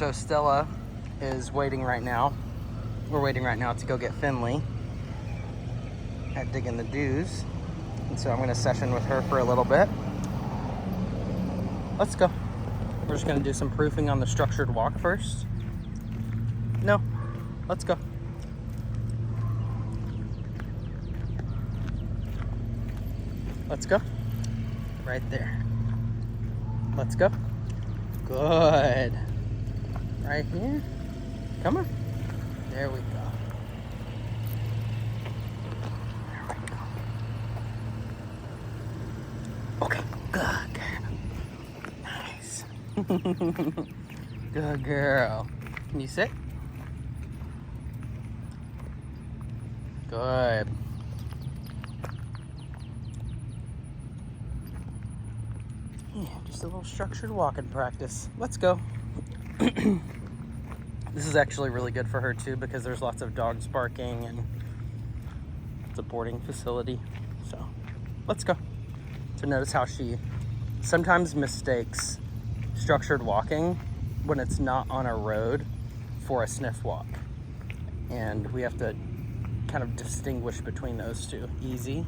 So Stella is waiting right now. We're waiting right now to go get Finley at Digging the Dews. And so I'm gonna session with her for a little bit. Let's go. We're just gonna do some proofing on the structured walk first. No, let's go. Let's go. Right there. Let's go. Good. Right here. Come on. There we go. There we go. Okay. Good girl. Nice. Good girl. Can you sit? Good. Yeah, just a little structured walking practice. Let's go. This is actually really good for her too because there's lots of dogs barking and it's a boarding facility. So let's go. So notice how she sometimes mistakes structured walking when it's not on a road for a sniff walk. And we have to kind of distinguish between those two. Easy.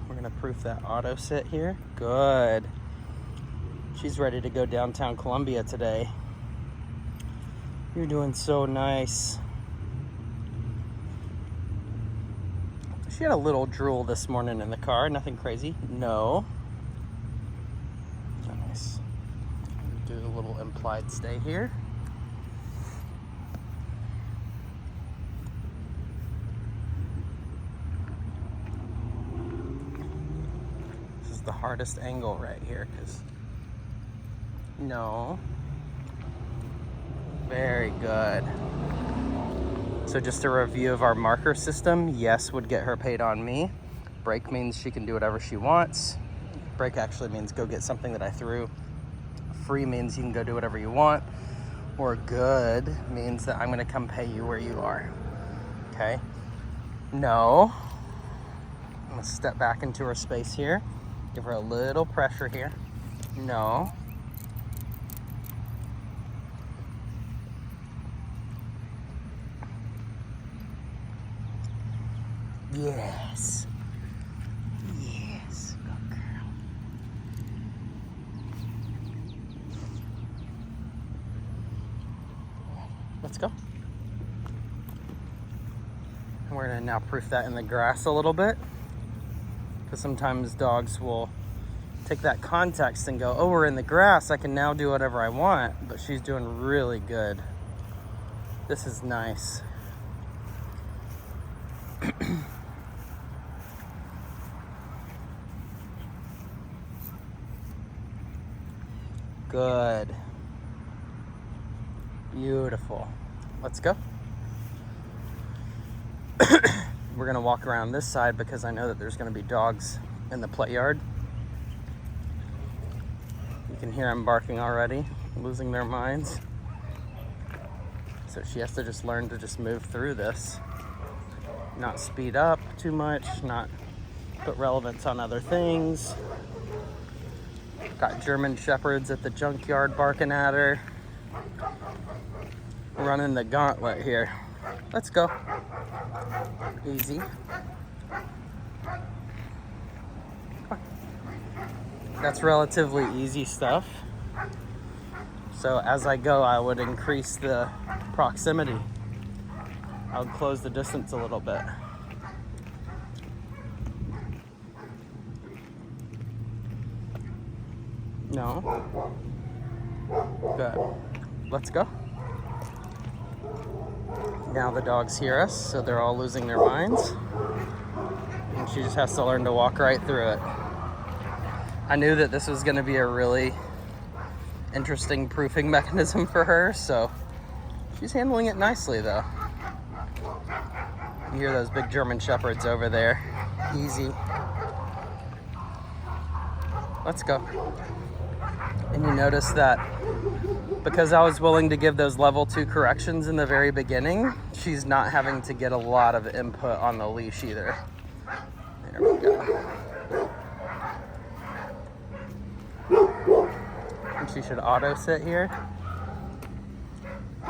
We're gonna proof that auto sit here. Good. She's ready to go downtown Columbia today. You're doing so nice. She had a little drool this morning in the car. Nothing crazy. No. Nice. Do a little implied stay here. This is the hardest angle right here because no. Very good. So just a review of our marker system. Yes would get her paid on me. Break means she can do whatever she wants. Break actually means go get something that I threw. Free means you can go do whatever you want. Or good means that I'm gonna come pay you where you are. Okay? No. I'm gonna step back into her space here. Give her a little pressure here. No. Yes. Yes. Good girl. Let's go. We're gonna now proof that in the grass a little bit. Because sometimes dogs will take that context and go, oh, we're in the grass. I can now do whatever I want. But she's doing really good. This is nice. Good. Beautiful. Let's go. We're gonna walk around this side because I know that there's gonna be dogs in the play yard. You can hear them barking already, losing their minds. So she has to just learn to just move through this. Not speed up too much, not put relevance on other things. Got German Shepherds at the junkyard barking at her. Running the gauntlet here. Let's go. Easy. That's relatively easy stuff. So as I go, I would increase the proximity. I would close the distance a little bit. No. Good. Let's go. Now the dogs hear us, so they're all losing their minds. And she just has to learn to walk right through it. I knew that this was going to be a really interesting proofing mechanism for her, so she's handling it nicely, though. You hear those big German Shepherds over there. Easy. Let's go. And you notice that because I was willing to give those level 2 corrections in the very beginning, she's not having to get a lot of input on the leash either. There we go. And she should auto sit here.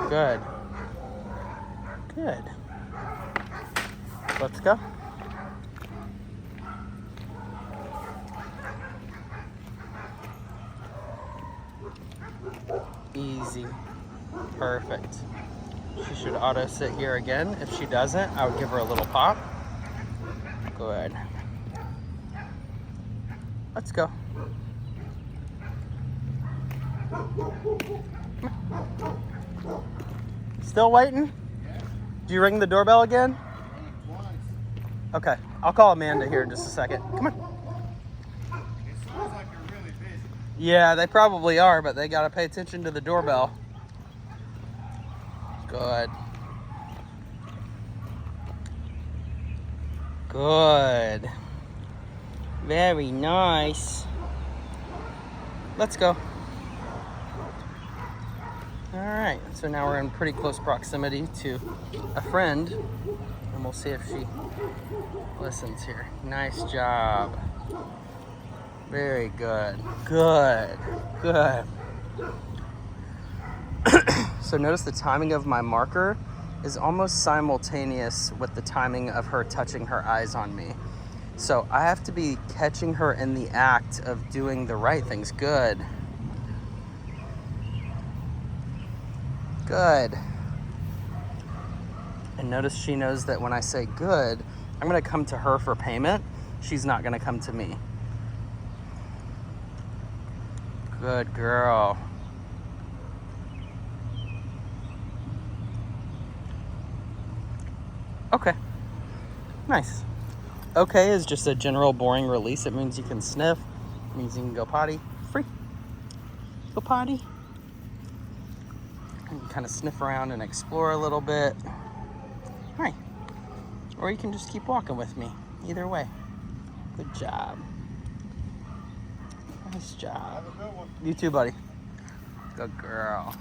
Good. Good. Let's go. Easy. Perfect. She should auto sit here again. If she doesn't, I would give her a little pop. Good. Let's go. Still waiting? Do you ring the doorbell again? Okay, I'll call Amanda here in just a second. Come on. It sounds like you're really busy. Yeah, they probably are, but they gotta pay attention to the doorbell. Good. Good. Very nice. Let's go. All right, so now we're in pretty close proximity to a friend, and we'll see if she listens here. Nice job. Very good. Good. Good. So notice the timing of my marker is almost simultaneous with the timing of her touching her eyes on me. So I have to be catching her in the act of doing the right things. Good. Good. And notice she knows that when I say good, I'm gonna come to her for payment. She's not gonna come to me. Good girl. Okay. Nice. Okay is just a general boring release. It means you can sniff. It means you can go potty. Free. Go potty. And you kind of sniff around and explore a little bit. Hi. Or you can just keep walking with me. Either way. Good job. Nice job. Have a good one. You too, buddy. Good girl.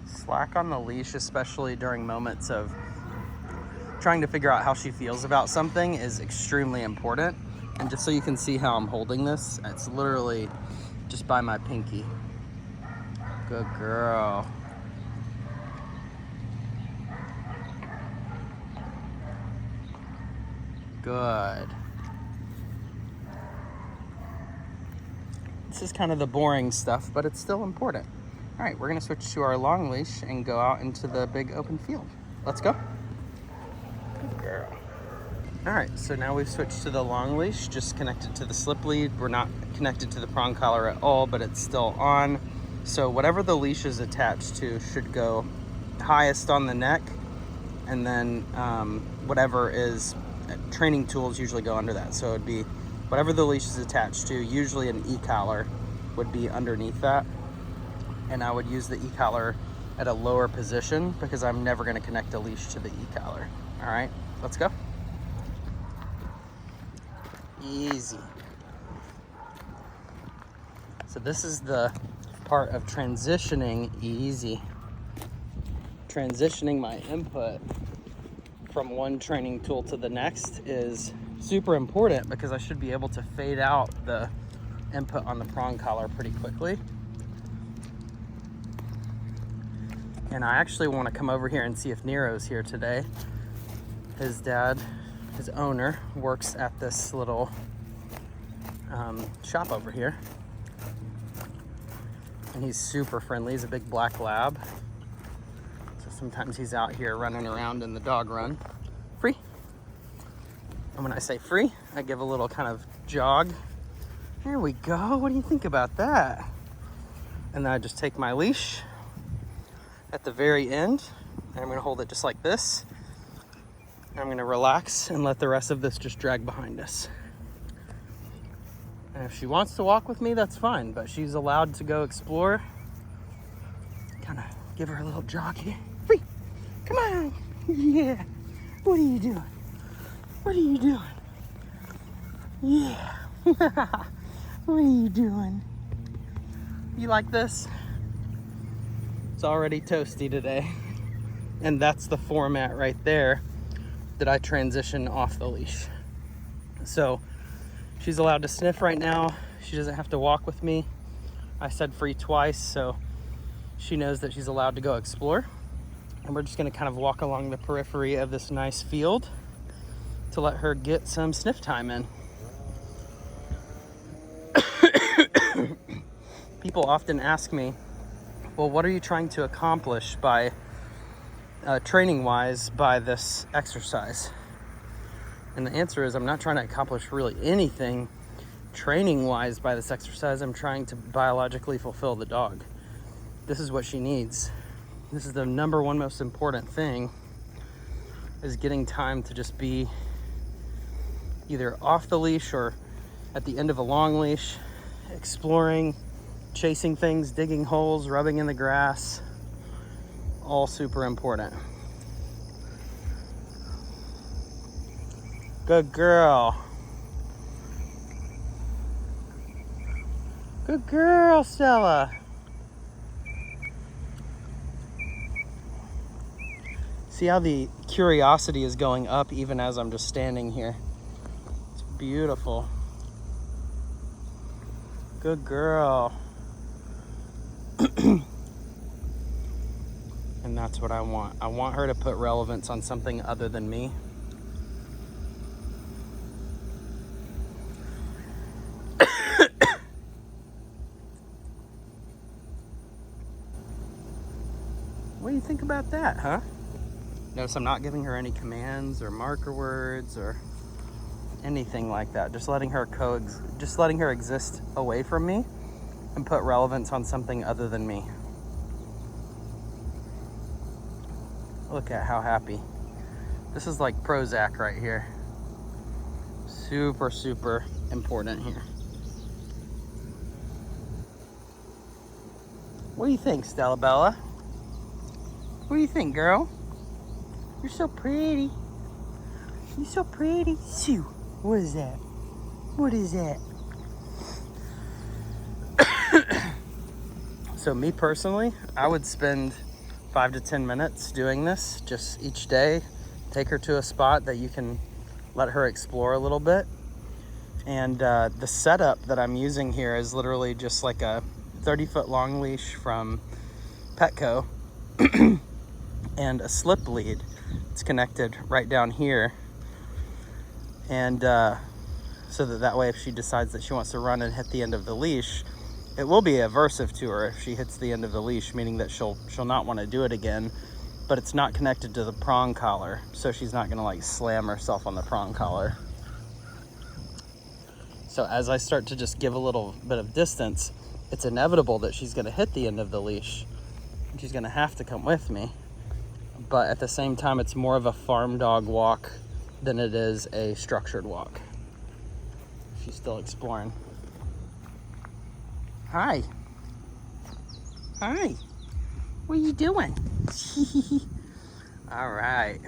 Slack on the leash, especially during moments of trying to figure out how she feels about something, is extremely important. And just so you can see how I'm holding this, it's literally just by my pinky. Good girl. Good. This is kind of the boring stuff, but it's still important. All right, we're gonna switch to our long leash and go out into the big open field. Let's go. Good girl. All right, so now we've switched to the long leash, just connected to the slip lead. We're not connected to the prong collar at all, but it's still on. So whatever the leash is attached to should go highest on the neck, and then whatever is training tools usually go under that. So it'd be whatever the leash is attached to, usually an e-collar would be underneath that. And I would use the e-collar at a lower position because I'm never gonna connect a leash to the e-collar. All right, let's go. Easy. So this is the part of transitioning easy. Transitioning my input from one training tool to the next is super important because I should be able to fade out the input on the prong collar pretty quickly. And I actually want to come over here and see if Nero's here today. His dad, his owner, works at this little shop over here. And he's super friendly. He's a big black lab. So sometimes he's out here running around in the dog run. Free. And when I say free, I give a little kind of jog. There we go. What do you think about that? And then I just take my leash at the very end, and I'm gonna hold it just like this. And I'm gonna relax and let the rest of this just drag behind us. And if she wants to walk with me, that's fine, but she's allowed to go explore. Kind of give her a little jog here. Free, come on. Yeah, what are you doing? What are you doing? Yeah, what are you doing? You like this? It's already toasty today. And that's the format right there did I transition off the leash. So she's allowed to sniff right now. She doesn't have to walk with me. I said free twice, so she knows that she's allowed to go explore. And we're just gonna kind of walk along the periphery of this nice field to let her get some sniff time in. People often ask me, well, what are you trying to accomplish by training-wise by this exercise? And the answer is I'm not trying to accomplish really anything training-wise by this exercise. I'm trying to biologically fulfill the dog. This is what she needs. This is the number one most important thing, is getting time to just be either off the leash or at the end of a long leash, exploring, chasing things, digging holes, rubbing in the grass. All super important. Good girl. Good girl, Stella. See how the curiosity is going up even as I'm just standing here. It's beautiful. Good girl. And that's what I want. I want her to put relevance on something other than me. What do you think about that, huh? Notice I'm not giving her any commands or marker words or anything like that. Just letting her exist away from me and put relevance on something other than me. Look at how happy. This is like Prozac right here. Super, super important here. What do you think, Stella Bella? What do you think, girl? You're so pretty. You're so pretty. Shoo. What is that? What is that? So me personally, I would spend 5 to 10 minutes doing this just each day. Take her to a spot that you can let her explore a little bit. And the setup that I'm using here is literally just like a 30-foot long leash from Petco and a slip lead. It's connected right down here. And so that way if she decides that she wants to run and hit the end of the leash, it will be aversive to her if she hits the end of the leash, meaning that she'll not want to do it again, but it's not connected to the prong collar, so she's not gonna like slam herself on the prong collar. So as I start to just give a little bit of distance, it's inevitable that she's gonna hit the end of the leash. She's gonna have to come with me. But at the same time, it's more of a farm dog walk than it is a structured walk. She's still exploring. Hi. Hi. What are you doing? All right.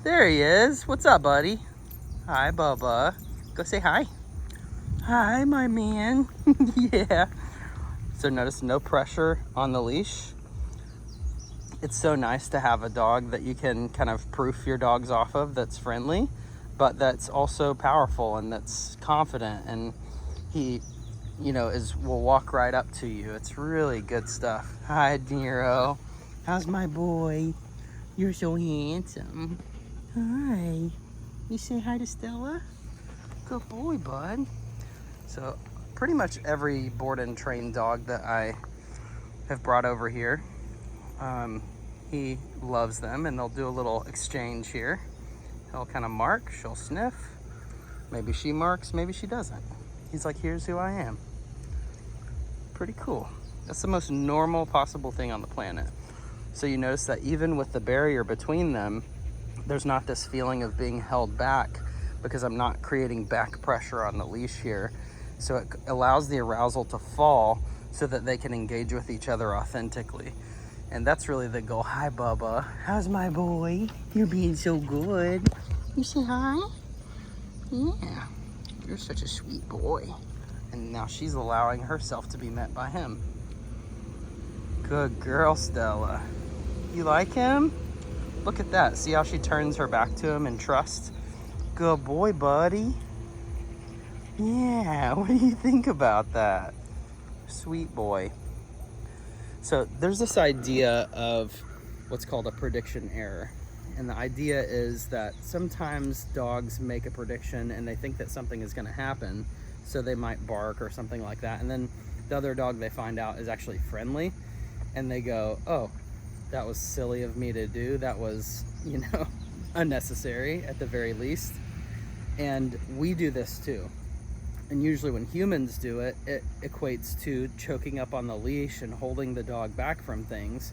There he is. What's up, buddy? Hi, Bubba. Go say hi. Hi, my man. Yeah. So notice no pressure on the leash. It's so nice to have a dog that you can kind of proof your dogs off of, that's friendly, but that's also powerful and that's confident, and he, you know, will walk right up to you. It's really good stuff. Hi, Nero. How's my boy? You're so handsome. Hi. You say hi to Stella? Good boy, bud. So pretty much every board and trained dog that I have brought over here, he loves them, and they'll do a little exchange here. He'll kind of mark, she'll sniff. Maybe she marks, maybe she doesn't. He's like, here's who I am. Pretty cool. That's the most normal possible thing on the planet. So you notice that even with the barrier between them, there's not this feeling of being held back because I'm not creating back pressure on the leash here. So it allows the arousal to fall so that they can engage with each other authentically. And that's really the goal. Hi, Bubba. How's my boy? You're being so good. You say hi? Yeah. You're such a sweet boy. And now she's allowing herself to be met by him. Good girl, Stella. You like him? Look at that. See how she turns her back to him in trust? Good boy, buddy. Yeah, what do you think about that? Sweet boy. So there's this idea of what's called a prediction error. And the idea is that sometimes dogs make a prediction and they think that something is going to happen. So they might bark or something like that. And then the other dog they find out is actually friendly. And they go, oh, that was silly of me to do. That was, you know, unnecessary at the very least. And we do this too. And usually when humans do it, it equates to choking up on the leash and holding the dog back from things.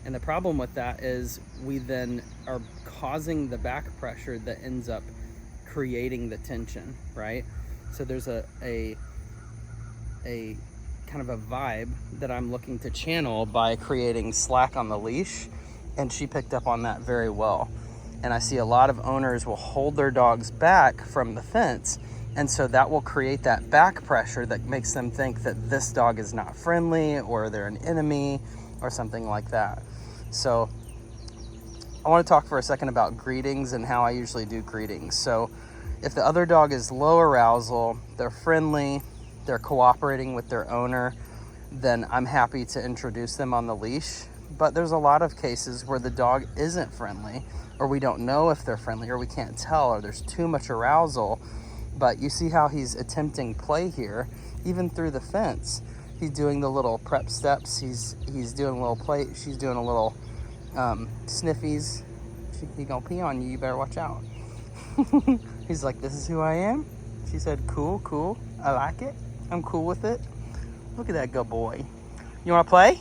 And the problem with that is we then are causing the back pressure that ends up creating the tension, right? So there's a kind of a vibe that I'm looking to channel by creating slack on the leash, and she picked up on that very well. And I see a lot of owners will hold their dogs back from the fence, and so that will create that back pressure that makes them think that this dog is not friendly or they're an enemy or something like that. So I want to talk for a second about greetings and how I usually do greetings. So if the other dog is low arousal, they're friendly, they're cooperating with their owner, then I'm happy to introduce them on the leash. But there's a lot of cases where the dog isn't friendly, or we don't know if they're friendly, or we can't tell, or there's too much arousal. But you see how he's attempting play here, even through the fence. He's doing the little prep steps. He's doing a little play. She's doing a little sniffies. He gonna pee on you. You better watch out. He's like, this is who I am. She said, cool. I like it. I'm cool with it. Look at that good boy. You want to play?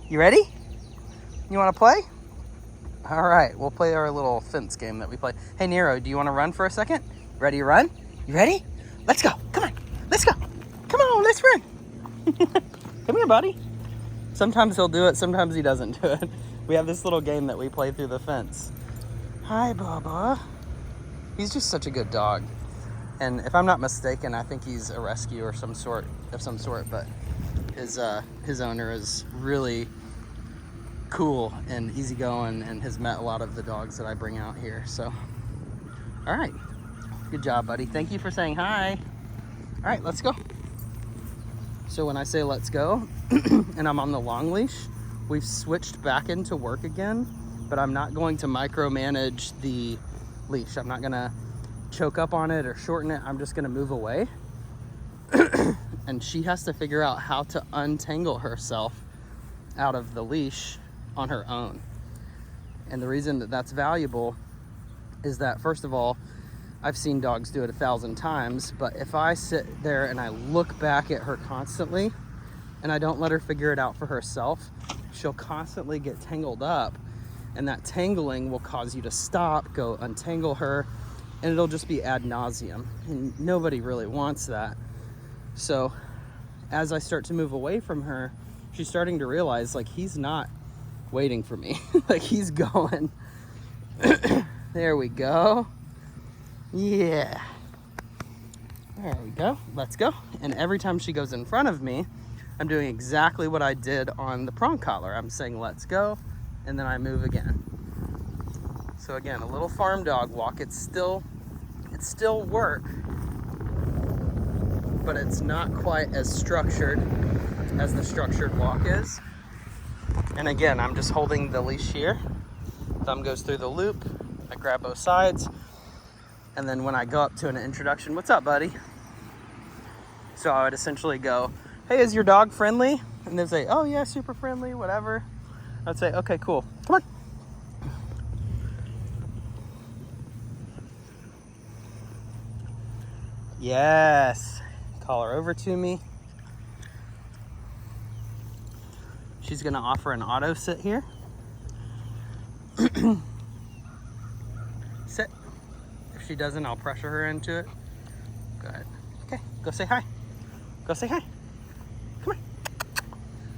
You ready? You want to play? All right, we'll play our little fence game that we play. Hey, Nero, do you want to run for a second? Ready to run? You ready? Let's go. Come on. Let's go. Come on, let's run. Come here, buddy. Sometimes he'll do it, sometimes he doesn't do it. We have this little game that we play through the fence. Hi, Bubba. He's just such a good dog. And if I'm not mistaken, I think he's a rescue or some sort, but his owner is really cool and easygoing and has met a lot of the dogs that I bring out here. So, all right. Good job, buddy. Thank you for saying hi. All right, let's go. So when I say let's go and I'm on the long leash, we've switched back into work again, but I'm not going to micromanage the leash. I'm not gonna choke up on it or shorten it. I'm just gonna move away. And she has to figure out how to untangle herself out of the leash on her own. And the reason that that's valuable is that, first of all, I've seen dogs do it 1,000 times, but if I sit there and I look back at her constantly and I don't let her figure it out for herself, she'll constantly get tangled up, and that tangling will cause you to stop, go untangle her, and it'll just be ad nauseum, and nobody really wants that. So as I start to move away from her, she's starting to realize, like, he's not waiting for me. Like, he's going. There we go. Yeah. There we go. Let's go. And every time she goes in front of me, I'm doing exactly what I did on the prong collar. I'm saying let's go, and then I move again. So again, a little farm dog walk. It's still work, but it's not quite as structured as the structured walk is. And again, I'm just holding the leash here. Thumb goes through the loop. I grab both sides. And then when I go up to an introduction, what's up, buddy? So I would essentially go, hey, is your dog friendly? And they'd say, oh yeah, super friendly, whatever. I'd say, okay, cool, come on. Yes, call her over to me. She's gonna offer an auto sit here. Sit. If she doesn't, I'll pressure her into it. Good. Okay, go say hi. Go say hi. Come on.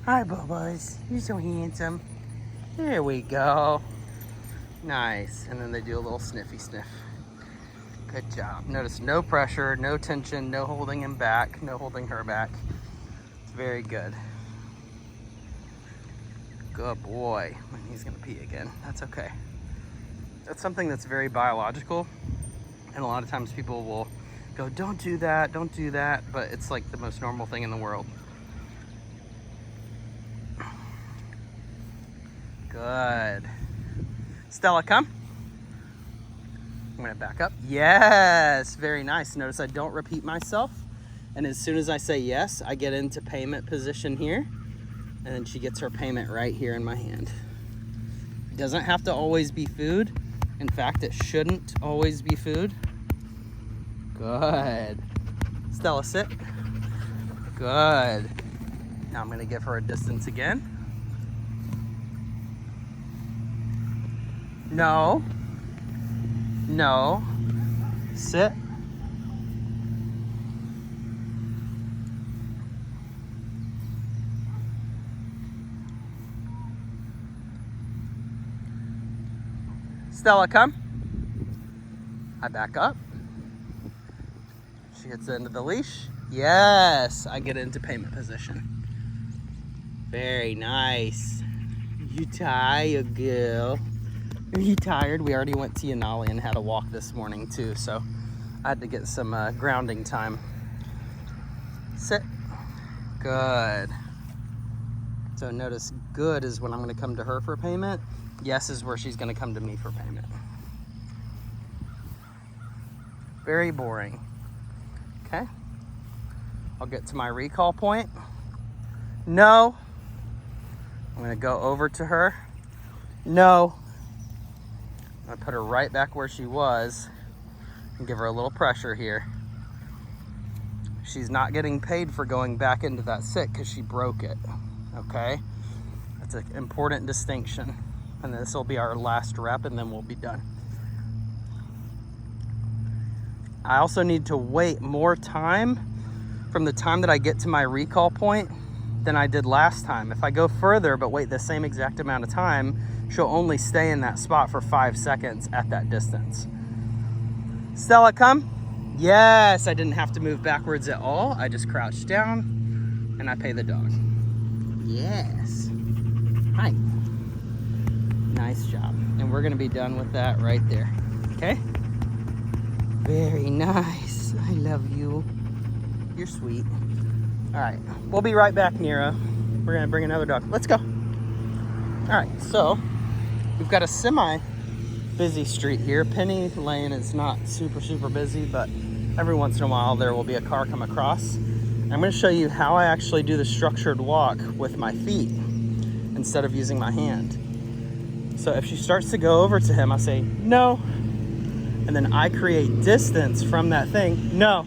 Hi, Bubba's. You're so handsome. There we go. Nice. And then they do a little sniffy sniff. Good job. Notice no pressure, no tension, no holding him back, no holding her back. It's very good. Good boy. He's gonna pee again. That's okay. That's something that's very biological. And a lot of times people will go, don't do that, don't do that. But it's like the most normal thing in the world. Good. Stella, come. I'm gonna back up. Yes, very nice. Notice I don't repeat myself. And as soon as I say yes, I get into payment position here. And then she gets her payment right here in my hand. It doesn't have to always be food. In fact, it shouldn't always be food. Good. Stella, sit. Good. Now I'm gonna give her a distance again. No. No. Sit. Stella, come. I back up. She gets into the leash. Yes, I get into payment position. Very nice. You tired, girl? Are you tired? We already went to Yanali and had a walk this morning too, so I had to get some grounding time. Sit. Good. So notice good is when I'm gonna come to her for payment. Yes is where she's gonna come to me for payment. Very boring. Okay. I'll get to my recall point. No. I'm gonna go over to her. No. I'm gonna put her right back where she was and give her a little pressure here. She's not getting paid for going back into that sit because she broke it, okay? That's an important distinction. And this will be our last rep and then we'll be done. I also need to wait more time from the time that I get to my recall point than I did last time. If I go further but wait the same exact amount of time, she'll only stay in that spot for 5 seconds at that distance. Stella, come. Yes, I didn't have to move backwards at all. I just crouched down and I pay the dog. Yes. Hi. Nice job. And we're gonna be done with that right there. Okay? Very nice. I love you. You're sweet. All right, we'll be right back, Nero. We're gonna bring another dog. Let's go. All right, so we've got a semi-busy street here. Penny Lane is not super busy, but every once in a while there will be a car come across. I'm gonna show you how I actually do the structured walk with my feet instead of using my hand. So if she starts to go over to him, I say, no. And then I create distance from that thing, no.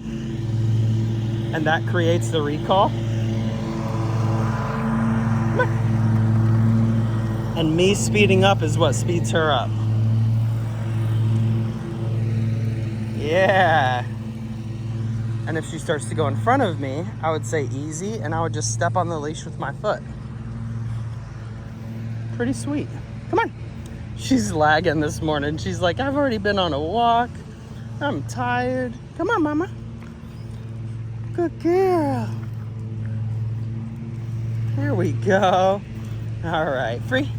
And that creates the recall. And me speeding up is what speeds her up. Yeah. And if she starts to go in front of me, I would say easy, and I would just step on the leash with my foot. Pretty sweet. Come on. She's lagging this morning. She's like, I've already been on a walk. I'm tired. Come on, mama. Good girl. Here we go. All right, free.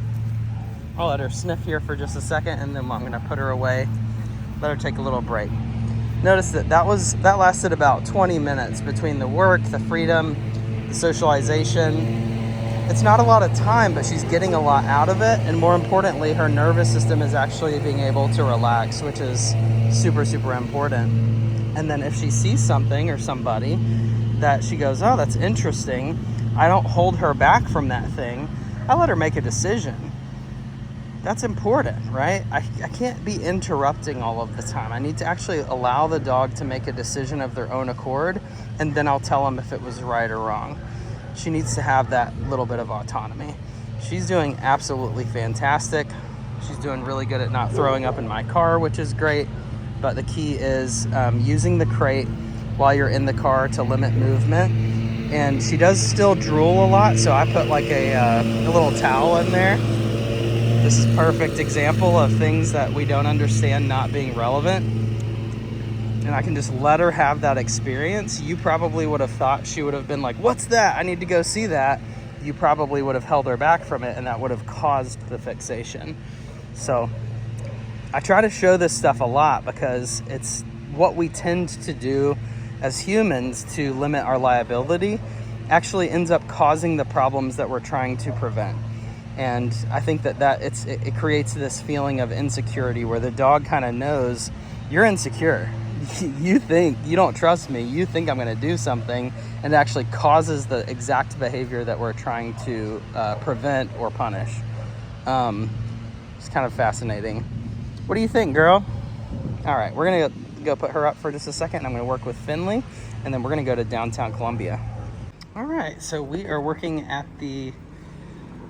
I'll let her sniff here for just a second, and then I'm gonna put her away. Let her take a little break. Notice that that lasted about 20 minutes between the work, the freedom, the socialization. It's not a lot of time, but she's getting a lot out of it. And more importantly, her nervous system is actually being able to relax, which is super important. And then if she sees something or somebody that she goes, oh, that's interesting, I don't hold her back from that thing. I let her make a decision. That's important, right? I can't be interrupting all of the time. I need to actually allow the dog to make a decision of their own accord, and then I'll tell them if it was right or wrong. She needs to have that little bit of autonomy. She's doing absolutely fantastic. She's doing really good at not throwing up in my car, which is great. But the key is using the crate while you're in the car to limit movement. And she does still drool a lot, so I put like a little towel in there. This is a perfect example of things that we don't understand not being relevant. And I can just let her have that experience. You probably would have thought she would have been like, what's that? I need to go see that. You probably would have held her back from it, and that would have caused the fixation. So I try to show this stuff a lot because it's what we tend to do as humans to limit our liability actually ends up causing the problems that we're trying to prevent. And I think that it creates this feeling of insecurity where the dog kind of knows you're insecure. You think you don't trust me. You think I'm going to do something, and it actually causes the exact behavior that we're trying to prevent or punish. It's kind of fascinating. What do you think, girl? All right, we're going to go put her up for just a second. I'm going to work with Finley, and then we're going to go to downtown Columbia. All right, so we are working at the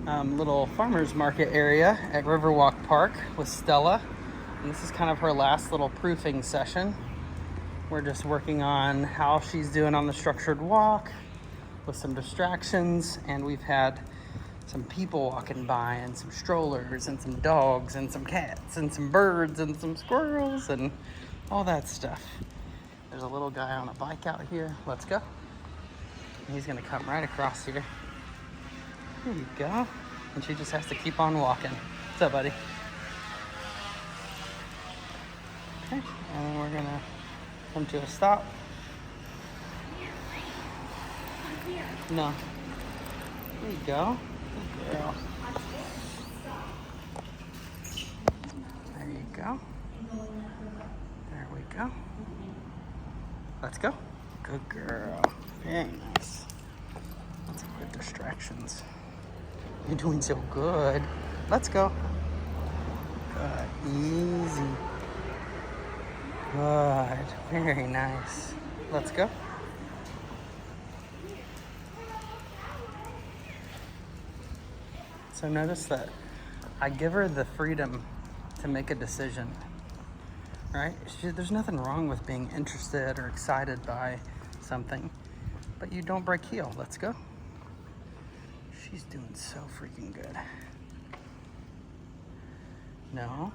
little farmers market area at Riverwalk Park with Stella. And this is kind of her last little proofing session. We're just working on how she's doing on the structured walk with some distractions, and we've had some people walking by and some strollers and some dogs and some cats and some birds and some squirrels and all that stuff. There's a little guy on a bike out here. Let's go. He's gonna come right across here. There you go. And she just has to keep on walking. What's up, buddy? Okay, and then we're gonna come to a stop. No. There you go. Good girl. There you go. There we go. Let's go. Good girl. Very nice. Lots of good distractions. You're doing so good. Let's go. Good. Easy. Good. Very nice. Let's go. So notice that I give her the freedom to make a decision, right? There's nothing wrong with being interested or excited by something, but you don't break heel. Let's go. She's doing so freaking good. No.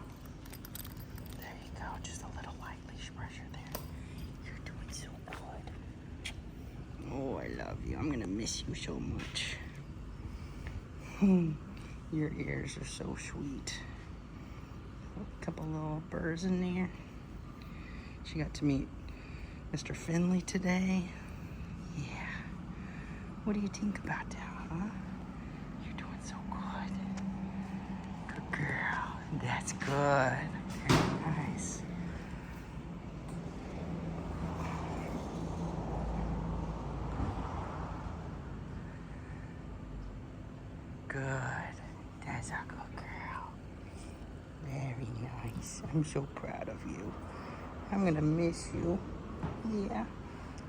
There you go. Just a little light leash pressure there. You're doing so good. Oh, I love you. I'm gonna miss you so much. Your ears are so sweet. A couple little birds in there. She got to meet Mr. Finley today. Yeah. What do you think about that, huh? You're doing so good. Good girl. That's good. Very nice. Good. That's a good girl. Very nice. I'm so proud of you. I'm gonna miss you. Yeah.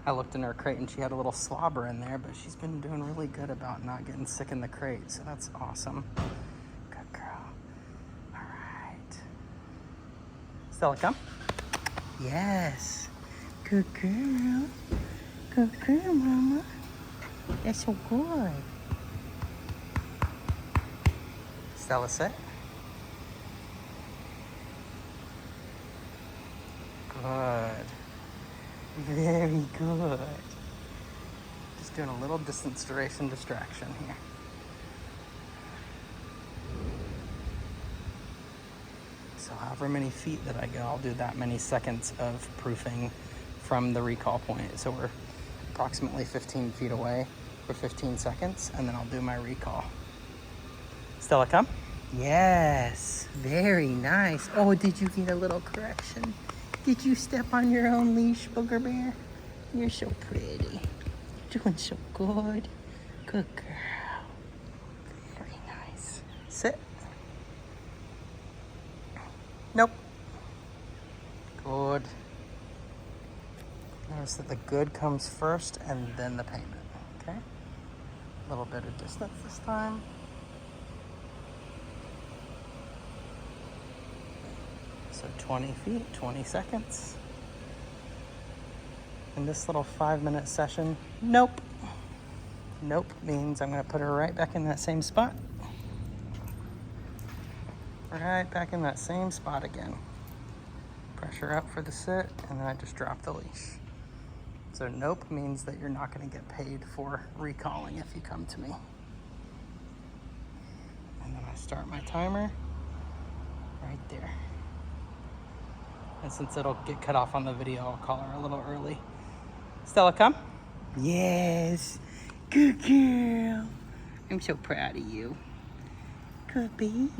I looked in her crate and she had a little slobber in there, but she's been doing really good about not getting sick in the crate, so that's awesome. Good girl. All right. Stella, come. Yes. Good girl. Good girl, Mama. That's so good. Stella, sit. Good. Very good. Just doing a little distance duration distraction here. So however many feet that I go, I'll do that many seconds of proofing from the recall point. So we're approximately 15 feet away for 15 seconds, and then I'll do my recall. Stella, come. Yes, very nice. Oh, did you get a little correction? Did you step on your own leash, Booger Bear? You're so pretty. You're doing so good. Good girl. Very nice. Sit. Nope. Good. Notice that the good comes first and then the payment, okay? A little bit of distance this time. So 20 feet, 20 seconds. In this little 5-minute session, nope. Nope means I'm gonna put her right back in that same spot. Right back in that same spot again. Pressure up for the sit, and then I just drop the leash. So nope means that you're not gonna get paid for recalling if you come to me. And then I start my timer right there. And since it'll get cut off on the video, I'll call her a little early. Stella, come. Yes. Good girl. I'm so proud of you. Good baby.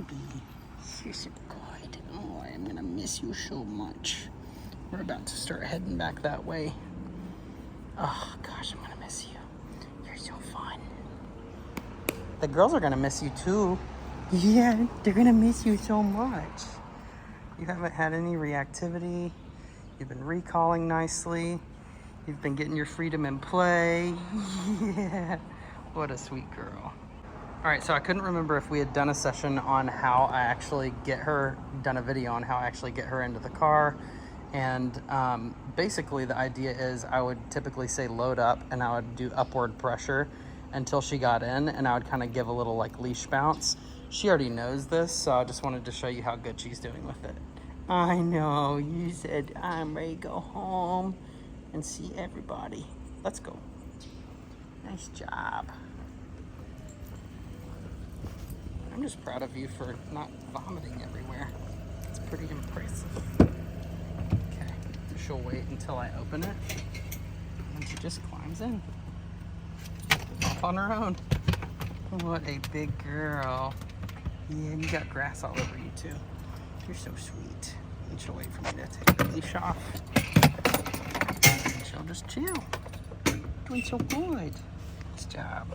You're so good. Oh, I'm gonna miss you so much. We're about to start heading back that way. Oh gosh, I'm gonna miss you. You're so fun. The girls are gonna miss you too. Yeah, they're gonna miss you so much. You haven't had any reactivity. You've been recalling nicely. You've been getting your freedom in play. Yeah, what a sweet girl. All right, so I couldn't remember if we had done a session on how I actually get her, done a video on how I actually get her into the car. And basically the idea is I would typically say load up and I would do upward pressure until she got in, and I would kind of give a little like leash bounce. She already knows this, so I just wanted to show you how good she's doing with it. I know, you said I'm ready to go home and see everybody. Let's go. Nice job. I'm just proud of you for not vomiting everywhere. It's pretty impressive. Okay, she'll wait until I open it, and she just climbs in. Off on her own. What a big girl. Yeah, and you got grass all over you too. You're so sweet. And she'll wait for me to take the leash off. And she'll just chill. Doing so good. Nice job.